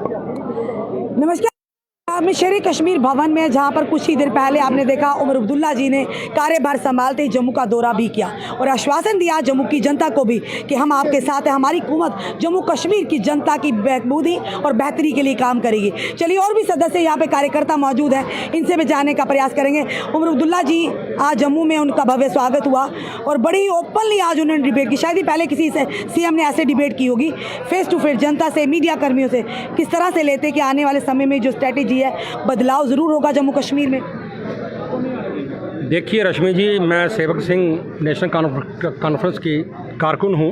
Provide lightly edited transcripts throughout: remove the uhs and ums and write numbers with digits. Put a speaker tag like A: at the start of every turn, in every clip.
A: नमस्कार। मैं शेर कश्मीर भवन में, जहां पर कुछ ही देर पहले आपने देखा उमर अब्दुल्ला जी ने कार्यभार संभालते ही जम्मू का दौरा भी किया और आश्वासन दिया जम्मू की जनता को भी कि हम आपके साथ हैं, हमारी हुकूमत जम्मू कश्मीर की जनता की बहबूदी और बेहतरी के लिए काम करेगी। चलिए, और भी सदस्य यहाँ पे कार्यकर्ता मौजूद हैं, इनसे भी जानने का प्रयास करेंगे। उमर अब्दुल्ला जी, आज जम्मू में उनका भव्य स्वागत हुआ और बड़ी ओपनली आज उन्होंने डिबेट की। शायद ही पहले किसी से सीएम ने ऐसे डिबेट की होगी, फेस टू फेस जनता से, मीडिया कर्मियों से। किस तरह से लेते कि आने वाले समय में जो स्ट्रैटेजी है, बदलाव ज़रूर होगा जम्मू कश्मीर में?
B: देखिए रश्मि जी, मैं सेवक सिंह नेशनल कॉन्फ्रेंस की कारकुन हूँ।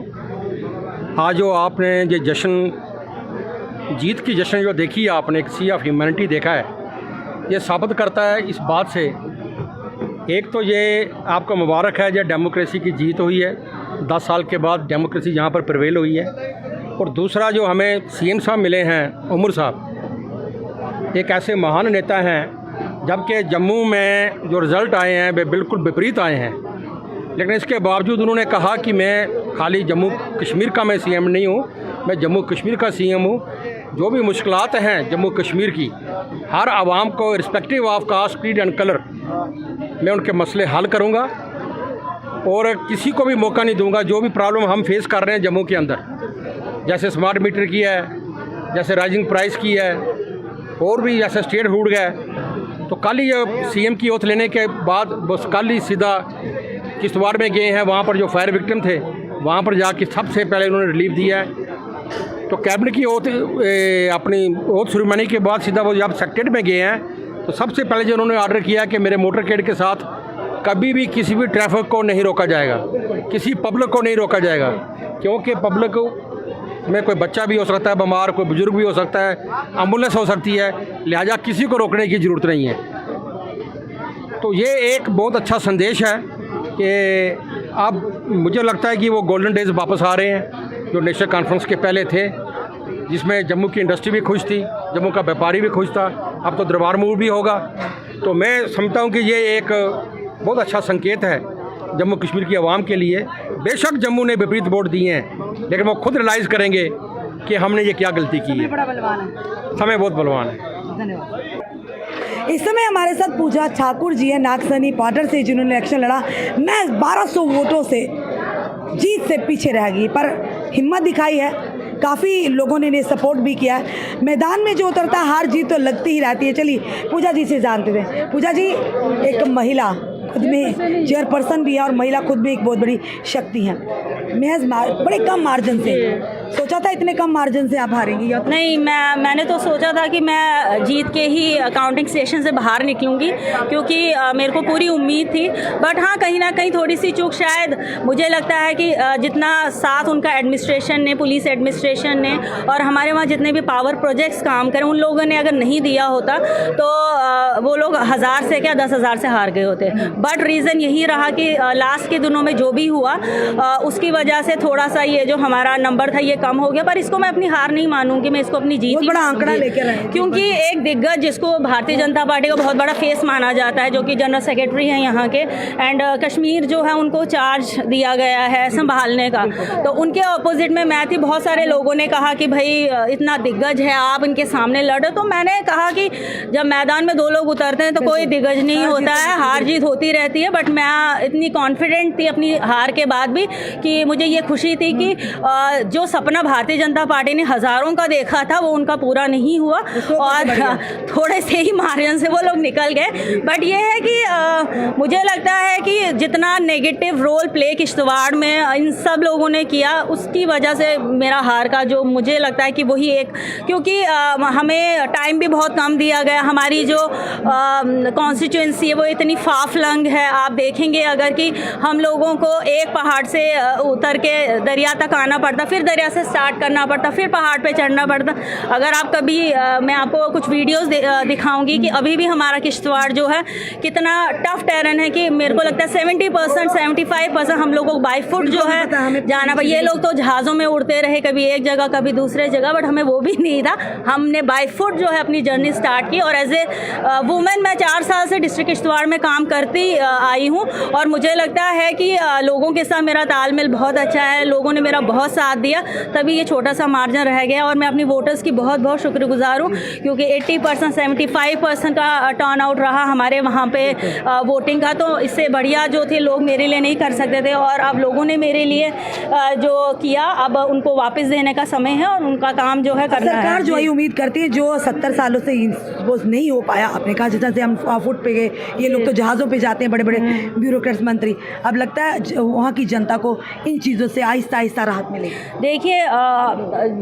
B: आज जो आपने ये जश्न, जीत की जश्न जो देखी है आपने, एक सी ऑफ ह्यूमैनिटी देखा है, ये साबित करता है इस बात से, एक तो ये आपको मुबारक है, जो डेमोक्रेसी की जीत हुई है, 10 साल के बाद डेमोक्रेसी यहाँ पर प्रिवेल हुई है। और दूसरा जो हमें सीएम साहब मिले हैं, उमर साहब, एक ऐसे महान नेता हैं, जबकि जम्मू में जो रिज़ल्ट आए हैं वे बिल्कुल विपरीत आए हैं, लेकिन इसके बावजूद उन्होंने कहा कि मैं खाली जम्मू कश्मीर का मैं सीएम नहीं हूँ, मैं जम्मू कश्मीर का सीएम हूँ। जो भी मुश्किलात हैं जम्मू कश्मीर की, हर आवाम को respective of caste, creed and colour, मैं उनके मसले हल करूँगा और किसी को भी मौका नहीं दूँगा। जो भी प्रॉब्लम हम फेस कर रहे हैं जम्मू के अंदर, जैसे स्मार्ट मीटर की है, जैसे राइजिंग प्राइस की है, और भी जैसे स्टेट फूड गया, तो कल ही ये सीएम की ओथ लेने के बाद बस कल ही सीधा किश्तवाड़ में गए हैं। वहाँ पर जो फायर विक्टिम थे, वहाँ पर जाके सबसे पहले उन्होंने रिलीफ दिया है। तो कैबिनेट की ओथ, अपनी ओथ सेरेमनी के बाद सीधा वो जब सेक्रेटरीट में गए हैं, तो सबसे पहले जो उन्होंने ऑर्डर किया कि मेरे मोटरकेड के साथ कभी भी किसी भी ट्रैफिक को नहीं रोका जाएगा, किसी पब्लिक को नहीं रोका जाएगा, क्योंकि पब्लिक में कोई बच्चा भी हो सकता है बीमार, कोई बुजुर्ग भी हो सकता है, एम्बुलेंस हो सकती है, लिहाजा किसी को रोकने की ज़रूरत नहीं है। तो ये एक बहुत अच्छा संदेश है कि अब मुझे लगता है कि वो गोल्डन डेज वापस आ रहे हैं जो नेशनल कॉन्फ्रेंस के पहले थे, जिसमें जम्मू की इंडस्ट्री भी खुश थी, जम्मू का व्यापारी भी खुश था। अब तो दरबार मूव भी होगा। तो मैं समझता हूँ कि ये एक बहुत अच्छा संकेत है जम्मू कश्मीर की आवाम के लिए। बेशक जम्मू ने विपरीत वोट दिए हैं, लेकिन वो खुद रियलाइज़ करेंगे कि हमने ये क्या गलती की है।
A: बड़ा बलवान है,
B: समय बहुत बलवान है।
A: धन्यवाद। इस समय हमारे साथ पूजा ठाकुर जी है, नागसनी पाटर से, जिन्होंने इलेक्शन लड़ा। मैं 1200 वोटों से जीत से पीछे रह गई, पर हिम्मत दिखाई है, काफ़ी लोगों ने इन्हें सपोर्ट भी किया है। मैदान में जो उतरता है, हार जीत तो लगती ही रहती है। चलिए पूजा जी से जानते थे। पूजा जी, एक महिला खुद में चेयरपर्सन भी है और महिला खुद में एक बहुत बड़ी शक्ति है, महज बड़े कम मार्जिन से सोचा था इतने कम मार्जिन से आप हारेंगी?
C: नहीं, मैंने तो सोचा था कि मैं जीत के ही काउंटिंग स्टेशन से बाहर निकलूंगी, क्योंकि मेरे को पूरी उम्मीद थी। बट हाँ, कहीं ना कहीं थोड़ी सी चूक शायद मुझे लगता है कि जितना साथ उनका एडमिनिस्ट्रेशन ने, पुलिस एडमिनिस्ट्रेशन ने और हमारे वहाँ जितने भी पावर प्रोजेक्ट्स काम करें, उन लोगों ने अगर नहीं दिया होता तो वो लोग 1000 से क्या 10,000 से हार गए होते। बट रीज़न यही रहा कि लास्ट के दिनों में जो भी हुआ उसकी वजह से थोड़ा सा ये जो हमारा नंबर था ये कम हो गया। पर इसको मैं अपनी हार नहीं मानूंगी, मैं इसको अपनी जीत
A: बहुत बड़ा आंकड़ा लेकर आए,
C: क्योंकि एक दिग्गज जिसको भारतीय जनता पार्टी का बहुत बड़ा फेस माना जाता है, जो कि जनरल सेक्रेटरी हैं यहाँ के, एंड कश्मीर जो है उनको चार्ज दिया गया है संभालने का, तो उनके अपोजिट में मैं थी। बहुत सारे लोगों ने कहा कि भाई इतना दिग्गज है, आप इनके सामने लड़ो। तो मैंने कहा कि जब मैदान में 2 लोग उतरते हैं तो कोई दिग्गज नहीं होता है, हार जीत होती रहती है। बट मैं इतनी कॉन्फिडेंट थी अपनी हार के बाद भी कि मुझे ये खुशी थी कि जो सपना भारतीय जनता पार्टी ने हज़ारों का देखा था वो उनका पूरा नहीं हुआ और थोड़े से ही मार्जिन से वो लोग निकल गए। बट ये है कि मुझे लगता है कि जितना नेगेटिव रोल प्ले किश्तवाड़ में इन सब लोगों ने किया, उसकी वजह से मेरा हार का जो मुझे लगता है कि वही एक, क्योंकि हमें टाइम भी बहुत कम दिया गया। हमारी जो कॉन्स्टिट्यूंसी है वो इतनी फाफलंग है, आप देखेंगे अगर कि हम लोगों को एक पहाड़ से उतर के दरिया तक आना पड़ता, फिर दरिया से स्टार्ट करना पड़ता, फिर पहाड़ पे चढ़ना पड़ता। अगर आप कभी मैं आपको कुछ वीडियोस दिखाऊंगी कि अभी भी हमारा किश्तवाड़ जो है कितना टफ टेरेन है, कि मेरे को लगता है 70% 75% हम लोगों को बाई फुट जो है जाना पड़ा। ये लोग तो जहाज़ों में उड़ते रहे, कभी एक जगह कभी दूसरे जगह, बट हमें वो भी नहीं था। हमने बाई फुट जो है अपनी जर्नी स्टार्ट की। और एज ए वुमेन मैं 4 साल से डिस्ट्रिक्ट किश्तवाड़ में काम करती ही आई हूँ और मुझे लगता है कि लोगों के साथ मेरा तालमेल बहुत अच्छा है, लोगों ने मेरा बहुत साथ दिया, तभी ये छोटा सा मार्जिन रह गया। और मैं अपनी वोटर्स की बहुत बहुत शुक्रगुजार हूँ, क्योंकि 80% 75% का टर्न आउट रहा हमारे वहाँ पे वोटिंग का। तो इससे बढ़िया जो थे लोग मेरे लिए नहीं कर सकते थे, और अब लोगों ने मेरे लिए जो किया, अब उनको वापस देने का समय है और उनका काम जो है करना है।
A: सरकार जो है उम्मीद करती है, जो 70 सालों से वो नहीं हो पाया, आपने कहा जैसे से हम फुट पे गए, ये लोग तो जहाज़ों पे जाते हैं, बड़े बड़े ब्यूरोक्रेट्स मंत्री, अब लगता है वहाँ की जनता को इन चीज़ों से आहिस्ता आहिस्ता राहत मिलेगी।
C: देखिए,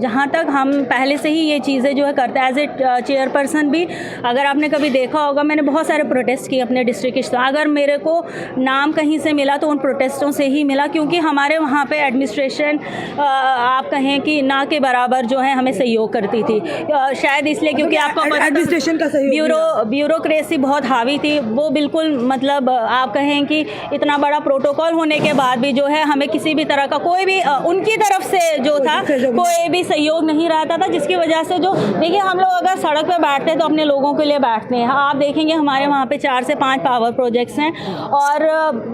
C: जहाँ तक हम पहले से ही ये चीज़ें जो है करते हैं, एज ए चेयरपर्सन भी अगर आपने कभी देखा होगा, मैंने बहुत सारे प्रोटेस्ट किए अपने डिस्ट्रिक्ट। अगर मेरे को नाम कहीं से मिला तो उन प्रोटेस्टों से ही मिला, क्योंकि हमारे वहाँ पे एडमिनिस्ट्रेशन आप कहें कि ना के बराबर जो है हमें सहयोग करती थी, शायद इसलिए क्योंकि आपको
A: एडमिनिस्ट्रेशन का सहयोग,
C: ब्यूरोक्रेसी बहुत हावी थी। वो बिल्कुल मतलब आप कहें कि इतना बड़ा प्रोटोकॉल होने के बाद भी जो है हमें किसी भी तरह का कोई भी उनकी तरफ से जो था कोई भी सहयोग नहीं रहता था, जिसकी वजह से जो देखिए हम लोग अगर सड़क पे बैठते हैं तो अपने लोगों के लिए बैठते हैं। आप देखेंगे हमारे वहाँ पे 4 से 5 पावर प्रोजेक्ट्स हैं, और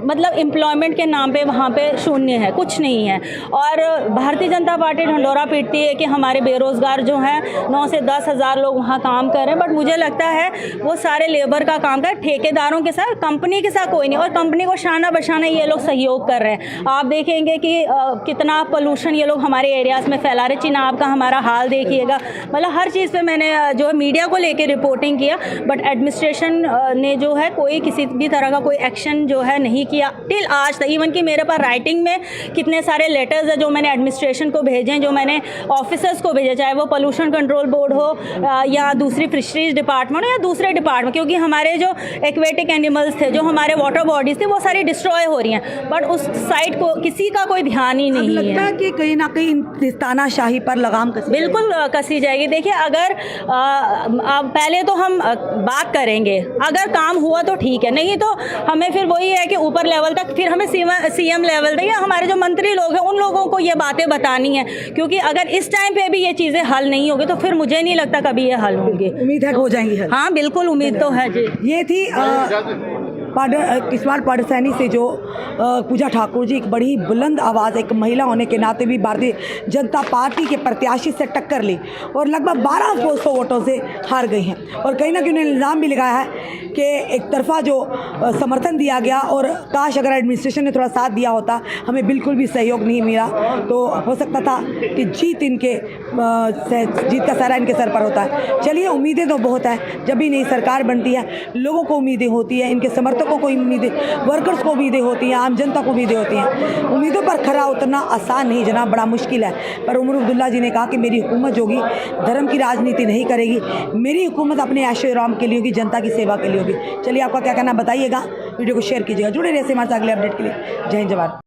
C: मतलब एम्प्लॉयमेंट के नाम पे वहाँ पे शून्य है, कुछ नहीं है। और भारतीय जनता पार्टी ढंडोरा पीटती है कि हमारे बेरोजगार जो हैं 9 से 10 हज़ार लोग वहाँ काम कर रहे हैं, बट मुझे लगता है वो सारे लेबर का काम कर, ठेकेदारों के साथ, कंपनी के साथ कोई नहीं, और कंपनी को शाना बशाना ये लोग सहयोग कर रहे हैं। आप देखेंगे कि कितना पोल्यूशन ये लोग हमारे एरियाज़ में फैला रहे। चिनाब का हमारा हाल देखिएगा, मतलब हर चीज़ पे मैंने जो है मीडिया को लेके रिपोर्टिंग किया, बट एडमिनिस्ट्रेशन ने जो है कोई किसी भी तरह का कोई एक्शन जो है नहीं किया टिल आज तक। इवन कि मेरे पास राइटिंग में कितने सारे लेटर्स है जो मैंने एडमिनिस्ट्रेशन को भेजे हैं, जो मैंने ऑफिसर्स को भेजे, चाहे वो पोल्यूशन कंट्रोल बोर्ड हो या दूसरी फिशरीज डिपार्टमेंट या दूसरे डिपार्टमेंट, क्योंकि हमारे जो एक्वेटिक एनिमल्स थे, जो हमारे वाटर बॉडीज थी, वो सारी डिस्ट्रॉय हो रही हैं, बट उस साइट को किसी का कोई ध्यान ही नहीं
A: लगता है कि कहीं ना कहीं तानाशाही पर लगाम
C: बिल्कुल कसी जाएगी। देखिए, अगर पहले तो हम बात करेंगे, अगर काम हुआ तो ठीक है, नहीं तो हमें फिर वही है कि ऊपर लेवल तक, फिर हमें सीएम लेवल तक या हमारे जो मंत्री लोग हैं उन लोगों को ये बातें बतानी है, क्योंकि अगर इस टाइम पे भी ये चीज़ें हल नहीं होगी तो फिर मुझे नहीं लगता कभी ये हल होंगी।
A: उम्मीद है हो जाएंगी हल।
C: हाँ बिल्कुल, उम्मीद तो है जी।
A: ये थी किस्वाड़ पाडसैनी से जो पूजा ठाकुर जी, एक बड़ी बुलंद आवाज़, एक महिला होने के नाते भी भारतीय जनता पार्टी के प्रत्याशी से टक्कर ली और लगभग 1200 वोटों से हार गई हैं। और कहीं ना कहीं उन्होंने इल्ज़ाम भी लगाया है कि एक तरफा जो समर्थन दिया गया, और काश अगर एडमिनिस्ट्रेशन ने थोड़ा साथ दिया होता, हमें बिल्कुल भी सहयोग नहीं मिला, तो हो सकता था कि जीत का सारा इनके सर पर होता है। चलिए, उम्मीदें तो बहुत है, जब भी नई सरकार बनती है लोगों को उम्मीदें होती है, इनके समर्थकों को उम्मीदें, वर्कर्स को उम्मीदें होती हैं, आम जनता को उम्मीदें होती हैं। उम्मीदों पर खरा उतरना आसान नहीं जनाब, बड़ा मुश्किल है। पर उमर अब्दुल्ला जी ने कहा कि मेरी हुकूमत होगी, धर्म की राजनीति नहीं करेगी, मेरी हुकूमत अपने ऐशो आराम के लिए होगी, जनता की सेवा के लिए होगी। चलिए, आपका क्या कहना बताइएगा, वीडियो को शेयर कीजिएगा, जुड़े रहिए हमारे साथ अगले अपडेट के लिए। जय हिंद, जवान।